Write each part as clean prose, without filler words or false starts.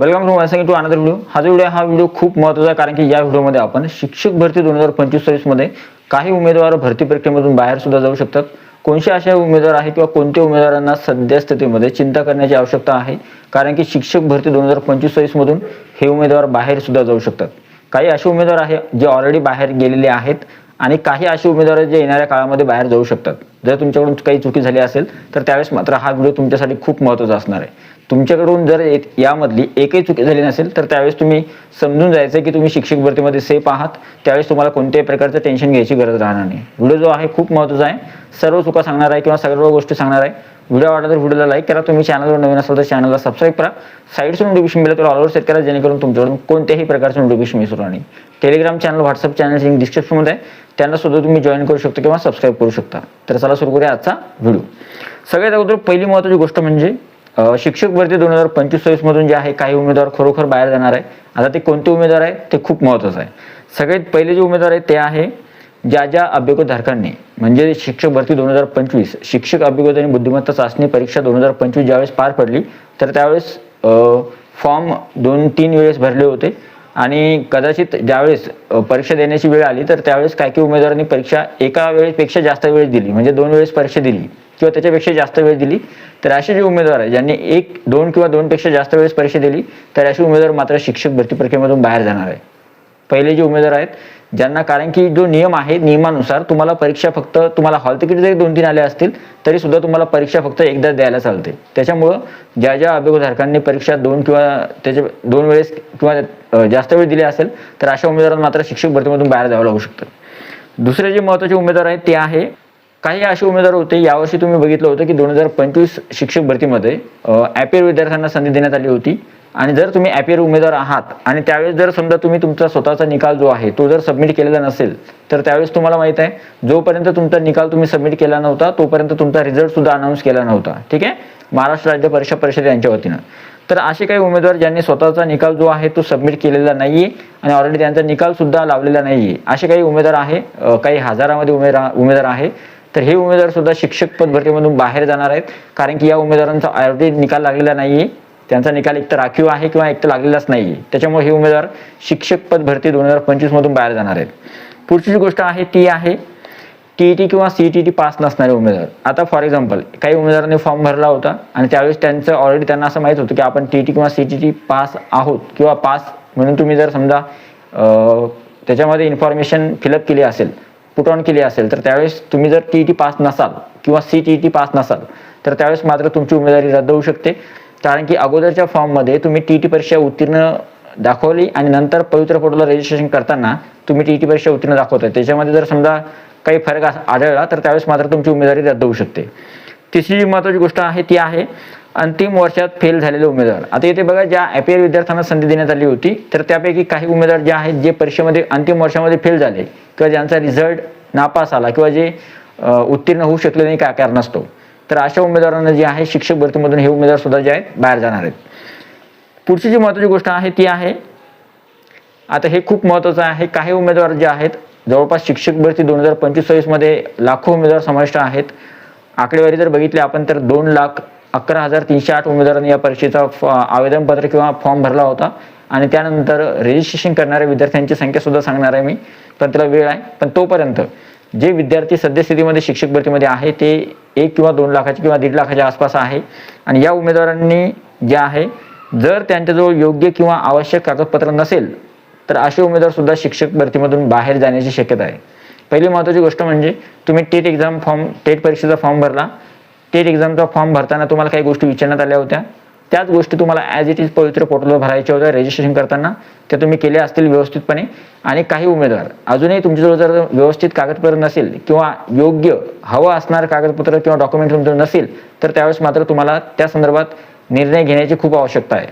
Welcome to another video. हा video खूप महत्त्वाचा आहे, कारण की या व्हिडिओमध्ये आपण शिक्षक भरती 2025-26 मध्ये काही उमेदवार भरती प्रक्रियेमधून बाहेर सुद्धा जाऊ शकतात। कोणते असे उमेदवार आहेत किंवा कोणत्या उमेदवारांना सध्या स्थितीमध्ये चिंता करण्याची आवश्यकता आहे, कारण की शिक्षक भरती 2025-26 मधून हे उमेदवार बाहेर सुद्धा जाऊ शकतात। काही असे उमेदवार आहेत जे ऑलरेडी बाहेर गेलेले आहेत आणि काही असे उमेदवार जे येणाऱ्या काळामध्ये बाहेर जाऊ शकतात। जर तुमच्याकडून काही चुकी झाली असेल तर त्यावेळेस मात्र हा व्हिडिओ तुमच्यासाठी खूप महत्त्वाचा असणार आहे। तुमच्याकडून जर यामधली एकही चुकी झाली नसेल तर त्यावेळेस तुम्ही समजून जायचं की तुम्ही शिक्षक भरतीमध्ये सेफ आहात। त्यावेळेस तुम्हाला कोणत्याही प्रकारचं टेन्शन घ्यायची गरज राहणार नाही। व्हिडिओ जो आहे खूप महत्त्वाचा आहे, सर्व चुका सांगणार आहे किंवा सर्व गोष्टी सांगणार आहे। व्हिडिओ आवडला तर व्हिडिओला लाईक करा, तुम्ही चॅनलवर नवीन असाल तर चॅनलला सबस्क्राईब करा, साईडचं notification bell all over set करा, जेणेकरून तुमच्याकडून कोणत्याही प्रकारचं नोटिफिकेशन मिस होणार नाही। Telegram channel, WhatsApp channel link डिस्क्रिप्शनमध्ये आहे, त्यांना सुद्धा तुम्ही जॉईन करू शकता किंवा सबस्क्राईब करू शकता। तर चला सुरू करूया आजचा व्हिडिओ। सगळ्यात अगोदर पहिली महत्त्वाची गोष्ट म्हणजे शिक्षक भरती 2025-26 मधून जे आहे काही उमेदवार खरोखर बाहेर जाणार आहे। आता ते कोणते उमेदवार आहे ते खूप महत्त्वाचं आहे। सगळ्यात पहिले जे उमेदवार आहेत ते आहे ज्या अभियोगधारकांनी म्हणजे शिक्षक भरती 2025 शिक्षक अभियोग्यता आणि बुद्धिमत्ता चाचणी परीक्षा 2025 ज्यावेळेस पार पडली तर त्यावेळेस फॉर्म 2-3 वेळेस भरले होते आणि कदाचित ज्यावेळेस परीक्षा देण्याची वेळ आली तर त्यावेळेस काही उमेदवारांनी परीक्षा एका वेळेपेक्षा जास्त वेळ दिली, म्हणजे 2 वेळेस परीक्षा दिली किंवा त्याच्यापेक्षा जास्त वेळ दिली। तर असे जे उमेदवार आहेत ज्यांनी 1, 2 किंवा 2 पेक्षा जास्त वेळेस परीक्षा दिली तर असे उमेदवार मात्र शिक्षक भरती प्रक्रियेमधून बाहेर जाणार आहे। पहिले जे उमेदवार आहेत ज्यांना, कारण की जो नियम आहे नियमानुसार तुम्हाला परीक्षा फक्त तुम्हाला हॉल तिकीट जरी 2-3 आले असतील तरी सुद्धा तुम्हाला परीक्षा फक्त एकदा द्यायला चालते। त्याच्यामुळं ज्या अभियोगधारकांनी परीक्षा 2 किंवा त्याच्या 2 वेळेस किंवा जास्त वेळ दिली असेल तर अशा उमेदवारांना मात्र शिक्षक भरतीमधून बाहेर जावं लागू शकतं। दुसरे जे महत्त्वाचे उमेदवार आहेत ते आहे, काही असे उमेदवार होते यावर्षी तुम्ही बघितलं होतं की 2025 शिक्षक भरतीमध्ये ॲपियर विद्यार्थ्यांना संधी देण्यात आली होती आणि जर तुम्ही ॲपियर उमेदवार आहात आणि त्यावेळेस जर समजा तुम्ही तुमचा स्वतःचा निकाल जो आहे तो जर सबमिट केलेला नसेल तर त्यावेळेस तुम्हाला माहित आहे जोपर्यंत तुमचा निकाल तुम्ही सबमिट केला नव्हता तोपर्यंत तुमचा रिझल्ट सुद्धा अनाऊन्स केला नव्हता। ठीक आहे, महाराष्ट्र राज्य परीक्षा परिषद यांच्या वतीनं। तर असे काही उमेदवार ज्यांनी स्वतःचा निकाल जो आहे तो सबमिट केलेला नाहीये आणि ऑलरेडी त्यांचा निकाल सुद्धा लावलेला नाहीये, असे काही उमेदवार आहे, काही हजारामध्ये उमेदवार आहे। तर हे उमेदवार सुद्धा शिक्षक पद भरतीमधून बाहेर जाणार आहेत, कारण की या उमेदवारांचा ऑलरेडी निकाल लागलेला नाहीये, त्यांचा निकाल एक तर राखीव आहे किंवा एक तर लागलेलाच नाहीये। त्याच्यामुळे हे उमेदवार शिक्षक पद भरती 2025 मधून बाहेर जाणार आहेत। पुढची जी गोष्ट आहे ती आहे टीईटी किंवा सीईटी पास नसणारे उमेदवार। आता फॉर एक्झाम्पल काही उमेदवारांनी फॉर्म भरला होता आणि त्यावेळेस त्यांचं ऑलरेडी त्यांना असं माहित होतं की आपण टीईटी किंवा सीईटी पास आहोत किंवा पास म्हणून तुम्ही जर समजा त्याच्यामध्ये इन्फॉर्मेशन फिलअप केली असेल, पुट ऑन केली असेल, तर त्यावेळेस तुम्ही जर टीईटी पास नसाल किंवा सीईटी पास नसाल तर त्यावेळेस मात्र तुमची उमेदवारी रद्द होऊ शकते। कारण की अगोदरच्या फॉर्ममध्ये तुम्ही टीईटी परीक्षा उत्तीर्ण दाखवली आणि नंतर पवित्र पोर्टलला रजिस्ट्रेशन करताना तुम्ही टीईटी परीक्षा उत्तीर्ण दाखवताय, त्याच्यामध्ये जर समजा काही फरक आढळला तर त्यावेळेस मात्र तुमची उमेदवारी रद्द होऊ शकते। तिसरी जी महत्त्वाची गोष्ट आहे ती आहे अंतिम वर्षात फेल झालेले उमेदवार। आता इथे बघा, ज्या ॲपियर विद्यार्थ्यांना संधी देण्यात आली होती तर त्यापैकी काही उमेदवार जे आहेत जे परीक्षेमध्ये अंतिम वर्षामध्ये फेल झाले किंवा ज्यांचा रिझल्ट नापास आला किंवा जे उत्तीर्ण होऊ शकले नाही काय कारणास्तव, तर अशा उमेदवारांना जे आहे शिक्षक भरतीमधून हे उमेदवार सुद्धा जे आहेत बाहेर जाणार आहेत। पुढची जी महत्त्वाची गोष्ट आहे ती आहे, आता हे खूप महत्त्वाचं आहे, काही उमेदवार जे आहेत जवळपास शिक्षक भरती 2025-26 मध्ये लाखो उमेदवार समाविष्ट आहेत। आकडेवारी जर बघितली आपण तर 2,11,308 उमेदवारांनी या परीक्षेचा आवेदनपत्र किंवा फॉर्म भरला होता आणि त्यानंतर रजिस्ट्रेशन करणाऱ्या विद्यार्थ्यांची संख्या सुद्धा सांगणार आहे मी, पण त्याला वेळ आहे। पण तोपर्यंत जे विद्यार्थी सद्यस्थितीमध्ये शिक्षक भरतीमध्ये आहे ते 1 किंवा 2 लाखाचे किंवा 1.5 लाखाच्या आसपास आहे आणि या उमेदवारांनी जे आहे जर त्यांच्याजवळ योग्य किंवा आवश्यक कागदपत्र नसेल तर असे उमेदवार सुद्धा शिक्षक भरतीमधून बाहेर जाण्याची शक्यता आहे। पहिली महत्त्वाची गोष्ट म्हणजे तुम्ही टेट परीक्षेचा फॉर्म भरला, टेट एक्झामचा फॉर्म भरताना तुम्हाला काही गोष्टी विचारण्यात आल्या होत्या, त्याच गोष्टी तुम्हाला ॲज इट इज पवित्र पोर्टलवर भरायच्या होत्या रजिस्ट्रेशन करताना, त्या तुम्ही केल्या असतील व्यवस्थितपणे। आणि काही उमेदवार अजूनही तुमच्याजवळ जर व्यवस्थित कागदपत्र नसेल किंवा योग्य हवं असणारं कागदपत्र किंवा डॉक्युमेंट तुमच्याजवळ नसेल तर त्यावेळेस मात्र तुम्हाला त्या संदर्भात निर्णय घेण्याची खूप आवश्यकता आहे।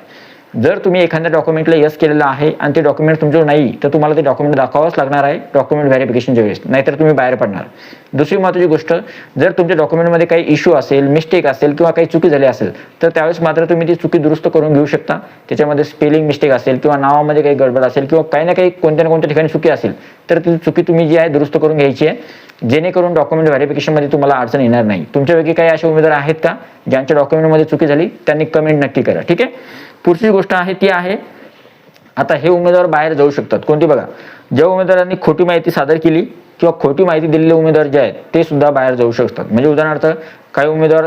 जर तुम्ही एखाद्या डॉक्युमेंटला यस केलेलं आहे आणि ते डॉक्युमेंट तुमच्याजवळ नाही तर तुम्हाला ते डॉक्युमेंट दाखवावंच लागणार आहे डॉक्युमेंट व्हेरिफिकेशनच्या वेळेस, नाहीतर तुम्ही बाहेर पडणार। दुसरी महत्त्वाची गोष्ट, जर तुमच्या डॉक्युमेंटमध्ये काही इश्यू असेल, मिस्टेक असेल किंवा काही चुकी झाली असेल तर त्यावेळेस मात्र तुम्ही ती चुकी दुरुस्त करून घेऊ शकता। त्याच्यामध्ये स्पेलिंग मिस्टेक असेल किंवा नावामध्ये काही गडबड असेल किंवा काही ना काही कोणत्या ना कोणत्या ठिकाणी चुकी असेल तर ती चुकी तुम्ही जी आहे दुरुस्त करून घ्यायची आहे, जेणेकरून डॉक्युमेंट व्हेरिफिकेशनमध्ये तुम्हाला अडचण येणार नाही। तुमच्यापैकी काही असे उमेदवार आहेत का ज्यांच्या डॉक्युमेंटमध्ये चुकी झाली, त्यांनी कमेंट नक्की करा। ठीक आहे, पुढची गोष्ट आहे ती आहे, आता हे उमेदवार बाहेर जाऊ शकतात कोणती बघा, ज्या उमेदवारांनी खोटी माहिती सादर केली किंवा खोटी माहिती दिलेले उमेदवार जे आहेत ते सुद्धा बाहेर जाऊ शकतात. म्हणजे उदाहरणार्थ काही उमेदवार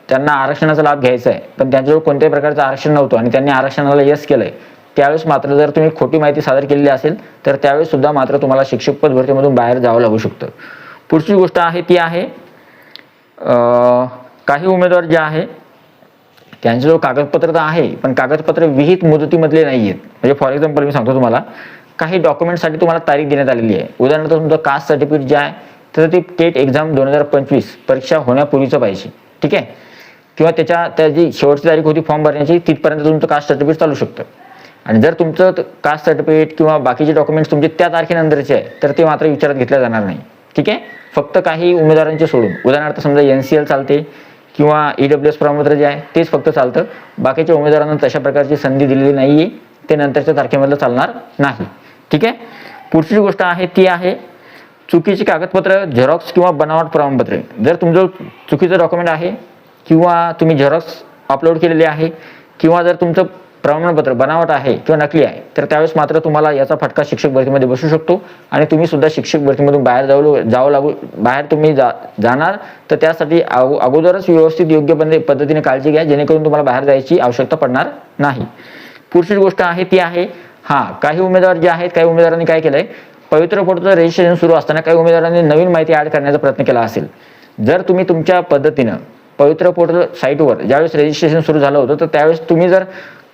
त्यांना आरक्षणाचा लाभ घ्यायचा आहे पण त्यांच्याजवळ कोणत्याही प्रकारचं आरक्षण नव्हतं आणि त्यांनी आरक्षणाला यस केलंय, त्यावेळेस मात्र जर तुम्ही खोटी माहिती सादर केलेली असेल तर त्यावेळेस सुद्धा मात्र तुम्हाला शिक्षक पद भरतीमधून बाहेर जावं लागू शकतं. पुढची गोष्ट आहे ती आहे, काही उमेदवार जे आहे त्यांच्याजवळ कागदपत्र तर आहे पण कागदपत्र विहित मुदतीमधले नाही आहेत. म्हणजे फॉर एक्झाम्पल मी सांगतो तुम्हाला, काही डॉक्युमेंटसाठी तुम्हाला तारीख देण्यात आलेली आहे. उदाहरणार्थ तुमचं कास्ट सर्टिफिकेट जे आहे तर ते टेट एक्झाम 2025 परीक्षा होण्यापूर्वीचं पाहिजे, ठीक आहे, किंवा त्याची शेवटची तारीख होती फॉर्म भरण्याची तिथपर्यंत तुमचं कास्ट सर्टिफिकेट चालू शकतं. आणि जर तुमचं कास्ट सर्टिफिकेट किंवा बाकीचे डॉक्युमेंट्स तुमचे त्या तारखेनंतरचे आहे तर ते मात्र विचारात घेतल्या जाणार नाही, ठीक आहे. फक्त काही उमेदवारांचे सोडून, उदाहरणार्थ समजा NCL चालते किंवा EWS प्रमाणपत्र जे आहे तेच फक्त चालतं. बाकीच्या उमेदवारांना तशा प्रकारची संधी दिलेली नाहीये, ते नंतरच्या तारखेमधलं चालणार नाही, ठीक आहे. पुढची गोष्ट आहे ती आहे, चुकीची कागदपत्र, झेरॉक्स किंवा बनावट प्रमाणपत्र. जर तुमचं चुकीचं डॉक्युमेंट आहे किंवा तुम्ही झेरॉक्स अपलोड केलेले आहे किंवा जर तुमचं प्रमाणपत्र बनावट आहे किंवा नकली आहे तर त्यावेळेस मात्र तुम्हाला याचा फटका शिक्षक भरतीमध्ये बसू शकतो आणि तुम्ही सुद्धा शिक्षक भरतीमधून बाहेर बाहेर तुम्ही जाणार तर त्यासाठी अगोदरच व्यवस्थित योग्य पद्धतीने काळजी घ्या जेणेकरून तुम्हाला बाहेर जायची आवश्यकता पडणार नाही. पुढची गोष्ट आहे ती आहे, काही उमेदवार जे आहेत, काही उमेदवारांनी काय केलंय, पवित्र पोर्टलचं रजिस्ट्रेशन सुरू असताना काही उमेदवारांनी नवीन माहिती ऍड करण्याचा प्रयत्न केला असेल. जर तुम्ही तुमच्या पद्धतीनं पवित्र पोर्टल साईटवर ज्यावेळेस रजिस्ट्रेशन सुरू झालं होतं तर त्यावेळेस तुम्ही जर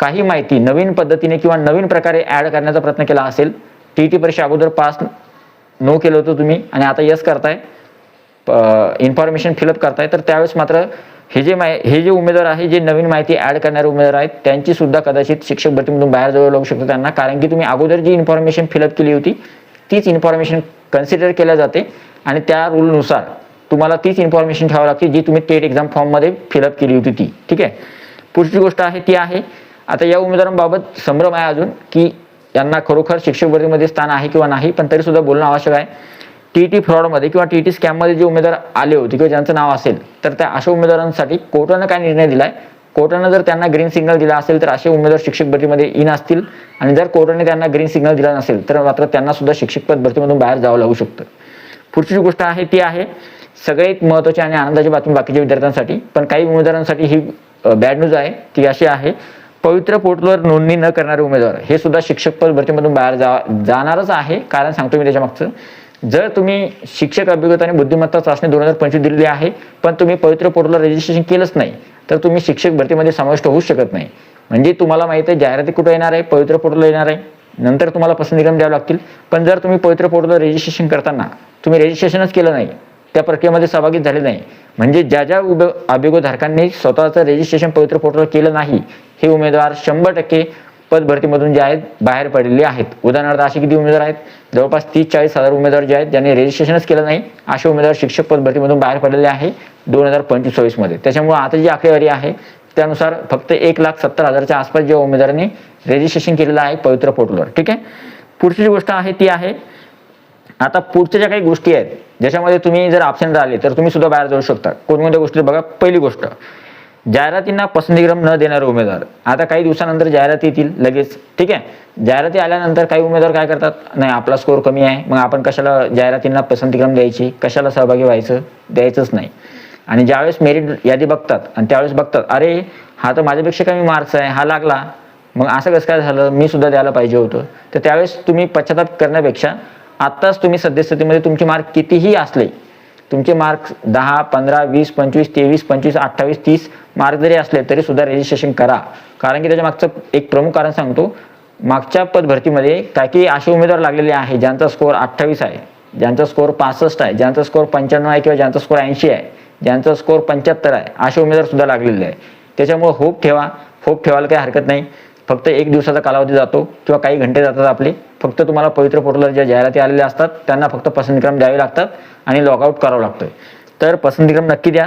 काही माहिती नवीन पद्धतीने किंवा नवीन प्रकारे ऍड करण्याचा प्रयत्न केला असेल, TET परीक्षा अगोदर पास नो केलं होतं तुम्ही आणि आता यस करताय, इन्फॉर्मेशन फिलअप करताय, तर त्यावेळेस मात्र हे जे उमेदवार आहे, जे नवीन माहिती ऍड करणारे उमेदवार आहेत त्यांची सुद्धा कदाचित शिक्षक भरतीमधून बाहेर जावं लागू शकतं त्यांना, कारण की तुम्ही अगोदर जी इन्फॉर्मेशन फिलअप केली होती तीच इन्फॉर्मेशन कन्सिडर केल्या जाते आणि त्या रूलनुसार तुम्हाला तीच इन्फॉर्मेशन ठेवावी लागते जी तुम्ही टेट एक्झाम फॉर्ममध्ये फिलअप केली होती ती, ठीक आहे. पुढची गोष्ट आहे ती आहे, आता या उमेदवारांबाबत संभ्रम आहे अजून की यांना खरोखर शिक्षक भरतीमध्ये स्थान आहे किंवा नाही, पण तरी सुद्धा बोलणं आवश्यक आहे. TET फ्रॉडमध्ये किंवा TET स्कॅममध्ये जे उमेदवार आले होते किंवा ज्यांचं नाव असेल तर त्या अशा उमेदवारांसाठी कोर्टानं काय निर्णय दिलाय, कोर्टानं जर त्यांना ग्रीन सिग्नल दिला असेल तर असे उमेदवार शिक्षक भरतीमध्ये इन असतील आणि जर कोर्टाने त्यांना ग्रीन सिग्नल दिला नसेल तर मात्र त्यांना सुद्धा शिक्षक पद भरतीमधून बाहेर जावं लागू शकतं. पुढची गोष्ट आहे ती आहे, सगळ्यात महत्त्वाची आणि आनंदाची बातमी बाकीच्या विद्यार्थ्यांसाठी, पण काही उमेदवारांसाठी ही बॅड न्यूज आहे, ती अशी आहे, पवित्र पोर्टलवर नोंदणी न करणारे उमेदवार हे सुद्धा शिक्षक पद भरतीमधून बाहेर जाणारच आहे. कारण सांगतो मी त्याच्या मागचं, जर तुम्ही शिक्षक अभिज्ञता आणि बुद्धिमत्ता चाचणी 2025 दिलेली आहे पण तुम्ही पवित्र पोर्टलवर रजिस्ट्रेशन केलंच नाही तर तुम्ही शिक्षक भरतीमध्ये समाविष्ट होऊ शकत नाही. म्हणजे तुम्हाला माहिती आहे जाहिराती कुठे येणार आहे, पवित्र पोर्टलला येणार आहे, नंतर तुम्हाला पसंतीक्रम द्यावे लागतील. पण जर तुम्ही पवित्र पोर्टलवर रजिस्ट्रेशन करताना तुम्ही रजिस्ट्रेशनच केलं नाही, त्या प्रक्रियेमध्ये सहभागी झाले नाही, म्हणजे ज्या अभियोगधारकांनी स्वतःचं रजिस्ट्रेशन पवित्र पोर्टलवर केलं नाही हे उमेदवार 100% पद भरतीमधून जे आहेत बाहेर पडलेले आहेत. उदाहरणार्थ असे किती उमेदवार आहेत, जवळपास 30-40 हजार उमेदवार जे आहेत ज्यांनी रजिस्ट्रेशनच केलं नाही असे उमेदवार शिक्षक पद भरतीमधून बाहेर पडलेले आहे 2025 मध्ये. त्याच्यामुळे आता जी आकडेवारी आहे त्यानुसार फक्त 1,70,000च्या आसपास ज्या उमेदवारांनी रजिस्ट्रेशन केलेलं आहे पवित्र पोर्टलवर, ठीक आहे. पुढची गोष्ट आहे ती आहे, आता पुढच्या ज्या काही गोष्टी आहेत ज्याच्यामध्ये तुम्ही जर ॲब्सेंट राहिले तर तुम्ही सुद्धा बाहेर जाऊ शकता. कोणकोणत्या गोष्टी बघा. पहिली गोष्ट, जाहिरातींना पसंतीक्रम न देणारे उमेदवार. आता काही दिवसानंतर जाहिराती येतील लगेच, ठीक आहे. जाहिराती आल्यानंतर काही उमेदवार काय करतात, नाही आपला स्कोर कमी आहे मग आपण कशाला जाहिरातींना पसंतीक्रम द्यायची, कशाला सहभागी व्हायचं, द्यायचंच नाही. आणि ज्यावेळेस मेरिट यादी बघतात आणि त्यावेळेस बघतात अरे हा तर माझ्यापेक्षा कमी मार्क्स आहे, हा लागला, मग असं कसं काय झालं, मी सुद्धा द्यायला पाहिजे होतं. तर त्यावेळेस तुम्ही पश्चाताप करण्यापेक्षा आत्ताच तुम्ही सद्यस्थितीमध्ये तुमचे मार्क कितीही असले, तुमचे मार्क्स 10, 15, 20, 25, 23, 25, 28, 30 मार्क जरी असले तरी सुद्धा रजिस्ट्रेशन करा. कारण की त्याच्या मागचं एक प्रमुख कारण सांगतो, मागच्या पद भरतीमध्ये काही असे उमेदवार लागलेले आहे ज्यांचा स्कोर 28 आहे, ज्यांचा स्कोर 65 आहे, ज्यांचा स्कोर 95 आहे किंवा ज्यांचा स्कोर 80 आहे, ज्यांचा स्कोर 75 आहे, असे उमेदवार सुद्धा लागलेले आहे. त्याच्यामुळे होप ठेवायला काही हरकत नाही. फक्त 1 दिवसाचा कालावधी जातो किंवा काही घंटे जातात आपले. फक्त तुम्हाला पवित्र पोर्टलवर ज्या जाहिराती आलेल्या असतात त्यांना फक्त पसंतीक्रम द्यावे लागतात आणि लॉगआउट करावं लागतं. तर पसंतीक्रम नक्की द्या.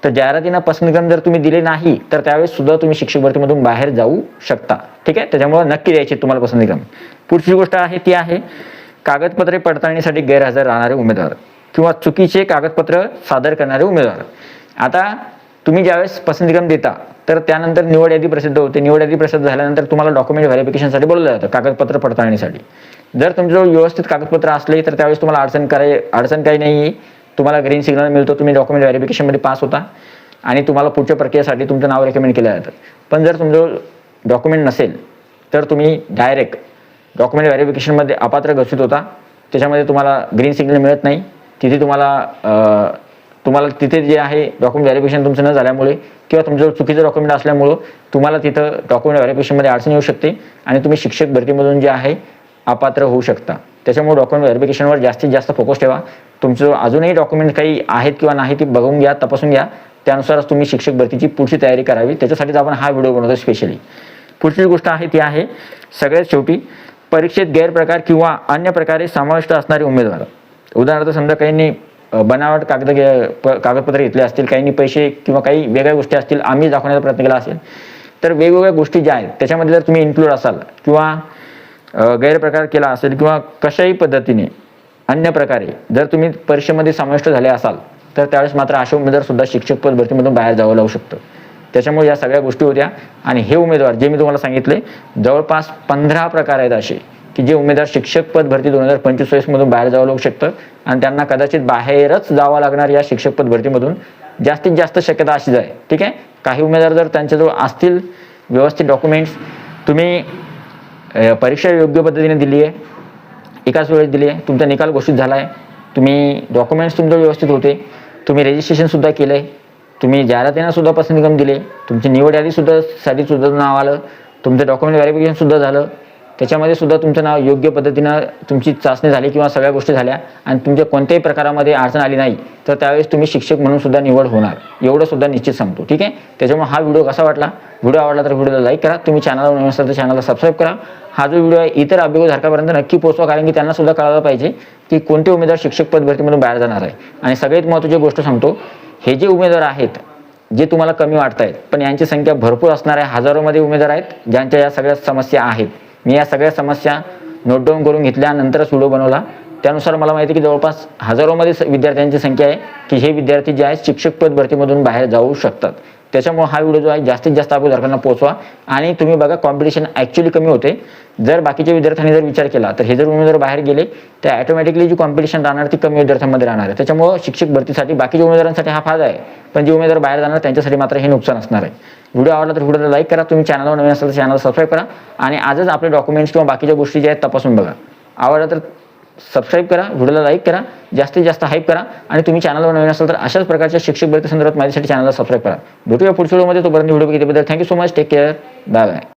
तर जाहिरातींना पसंतीक्रम जर तुम्ही दिले नाही तर त्यावेळेस सुद्धा तुम्ही शिक्षक भरतीमधून बाहेर जाऊ शकता, ठीक आहे. त्याच्यामुळे नक्की द्यायचे तुम्हाला पसंतीक्रम. पुढची गोष्ट आहे ती आहे, कागदपत्रे पडताळणीसाठी गैरहजर राहणारे उमेदवार किंवा चुकीचे कागदपत्र सादर करणारे उमेदवार. आता तुम्ही ज्यावेळेस पसंतीक्रम देता तर त्यानंतर निवड यादी प्रसिद्ध होते. निवड यादी प्रसिद्ध झाल्यानंतर तुम्हाला डॉक्युमेंट व्हेरिफिकेशनसाठी बोलवलं जातं, कागदपत्र पडताळणीसाठी. जर तुमच्याजवळ व्यवस्थित कागदपत्र असले तर त्यावेळेस तुम्हाला अडचण काही नाही आहे. तुम्हाला ग्रीन सिग्नल मिळतो, तुम्ही डॉक्युमेंट व्हेरिफिकेशनमध्ये पास होता आणि तुम्हाला पुढच्या प्रक्रियेसाठी तुमचं नाव रेकमेंड केलं जातं. पण जर तुमचं डॉक्युमेंट नसेल तर तुम्ही डायरेक्ट डॉक्युमेंट व्हेरिफिकेशनमध्ये अपात्र घोषित होता. त्याच्यामध्ये तुम्हाला ग्रीन सिग्नल मिळत नाही. तिथे तुम्हाला तिथे जे आहे डॉक्युमेंट व्हेरिफिकेशन तुमचं न झाल्यामुळे किंवा तुमचं चुकीचं डॉक्युमेंट असल्यामुळं तुम्हाला तिथं डॉक्युमेंट व्हेरिफिकेशनमध्ये अडचण येऊ शकते आणि तुम्ही शिक्षक भरतीमधून जे आहे अपात्र होऊ शकता. त्याच्यामुळे डॉक्युमेंट व्हेरिफिकेशनवर जास्तीत जास्त फोकस ठेवा. तुमचं अजूनही डॉक्युमेंट काही आहेत किंवा नाही ते बघून घ्या, तपासून घ्या. त्यानुसारच तुम्ही शिक्षक भरतीची पुढची तयारी करावी. त्याच्यासाठीच आपण हा व्हिडिओ बनवतो स्पेशली. पुढची गोष्ट आहे ती आहे सगळ्यात शेवटी परीक्षेत गैरप्रकार किंवा अन्य प्रकारे समाविष्ट असणारे उमेदवार. उदाहरणार्थ समजा काहींनी बनावट कागदपत्र घेतले असतील, काहींनी पैसे किंवा काही वेगळ्या गोष्टी असतील, आम्ही दाखवण्याचा प्रयत्न केला असेल, तर वेगवेगळ्या गोष्टी ज्या आहेत त्याच्यामध्ये जर तुम्ही इन्क्लूड असाल किंवा गैरप्रकार केला असेल किंवा कशाही पद्धतीने अन्य प्रकारे जर तुम्ही परीक्षेमध्ये समाविष्ट झाले असाल तर त्यावेळेस मात्र असे उमेदवार सुद्धा शिक्षक पद भरतीमधून बाहेर जावं लागू शकतं. त्याच्यामुळे या सगळ्या गोष्टी होत्या आणि हे उमेदवार जे मी तुम्हाला सांगितले जवळपास 15 प्रकार आहेत असे की जे उमेदवार शिक्षक पद भरती 2025 मधून बाहेर जावं लागू शकतं आणि त्यांना कदाचित बाहेरच जावं लागणार या शिक्षक पद भरतीमधून. जास्तीत जास्त शक्यता अशीच आहे. ठीक आहे. काही उमेदवार जर त्यांच्याजवळ असतील व्यवस्थित डॉक्युमेंट्स, तुम्ही परीक्षा योग्य पद्धतीने दिली आहे, एकाच वेळेस दिली आहे, तुमचा निकाल घोषित झाला आहे, तुम्ही डॉक्युमेंट्स तुमचं व्यवस्थित होते, तुम्ही रजिस्ट्रेशनसुद्धा केलं आहे, तुम्ही जाहिरातींना सुद्धा पसंतीक्रम दिले, तुमची निवड यादीसुद्धा सुद्धा नाव आलं, तुमचं डॉक्युमेंट व्हेरिफिकेशनसुद्धा झालं, त्याच्यामध्ये सुद्धा तुमचं नाव योग्य पद्धतीनं तुमची चाचणी झाली किंवा सगळ्या गोष्टी झाल्या आणि तुमच्या कोणत्याही प्रकारामध्ये अडचण आली नाही तर त्यावेळेस तुम्ही शिक्षक म्हणून सुद्धा निवड होणार, एवढं सुद्धा निश्चित सांगतो. ठीक आहे. त्याच्यामुळे हा व्हिडिओ कसा वाटला, व्हिडिओ आवडला तर व्हिडिओला लाईक करा, तुम्ही चॅनलवर नवीन असाल तर चॅनलला सबस्क्राईब करा. हा जो व्हिडिओ आहे इतर अभियोगधारकापर्यंत नक्की पोहोचवा, कारण की त्यांना सुद्धा कळायला पाहिजे की कोणते उमेदवार शिक्षक पद भरतीमधून बाहेर जाणार आहे. आणि सगळ्यात महत्त्वाची गोष्ट सांगतो, हे जे उमेदवार आहेत जे तुम्हाला कमी वाटत आहेत पण यांची संख्या भरपूर असणार आहे, हजारोमध्ये उमेदवार आहेत ज्यांच्या या सगळ्या समस्या आहेत. मी या सगळ्या समस्या नोट डाऊन करून घेतल्यानंतरच व्हिडिओ बनवला. त्यानुसार मला माहिती आहे की जवळपास हजारोमध्ये विद्यार्थ्यांची संख्या आहे की हे विद्यार्थी जे आहेत शिक्षक पद भरतीमधून बाहेर जाऊ शकतात. त्याच्यामुळे हा व्हिडिओ जो आहे जास्तीत जास्त अभियोगधारकांना पोहोचवा. आणि तुम्ही बघा कॉम्पिटिशन ॲक्च्युली कमी होते. जर बाकीच्या विद्यार्थ्यांनी जर विचार केला तर हे जर उमेदवार बाहेर गेले तर ॲटोमॅटिकली जी कॉम्पिटिशन राहणार ती कमी विद्यार्थ्यांमध्ये राहणार आहे. त्याच्यामुळे शिक्षक भरतीसाठी बाकीच्या उमेदवारांसाठी हा फायदा आहे, पण जे उमेदवार बाहेर जाणार त्यांच्यासाठी मात्र हे नुकसान असणार आहे. व्हिडिओ आवडला तर व्हिडिओला लाईक करा, तुम्ही चॅनलवर नवीन असाल तर चॅनलला सबस्क्राईब करा आणि आजच आपले डॉक्युमेंट्स किंवा बाकीच्या गोष्टी ज्या आहेत तपासून बघा. आवडला तर सबस्क्राईब करा, व्हिडिओला लाईक करा, जास्तीत जास्त हाईप करा आणि तुम्ही चॅनलवर नवीन असाल तर अशाच प्रकारच्या शिक्षक भरती संदर्भात माहितीसाठी चॅनलला सबस्क्राईब करा. भेटूया पुढच्या व्हिडिओमध्ये. तोपर्यंत व्हिडिओ बघितल्याबद्दल thank you so much. Take care. Bye bye.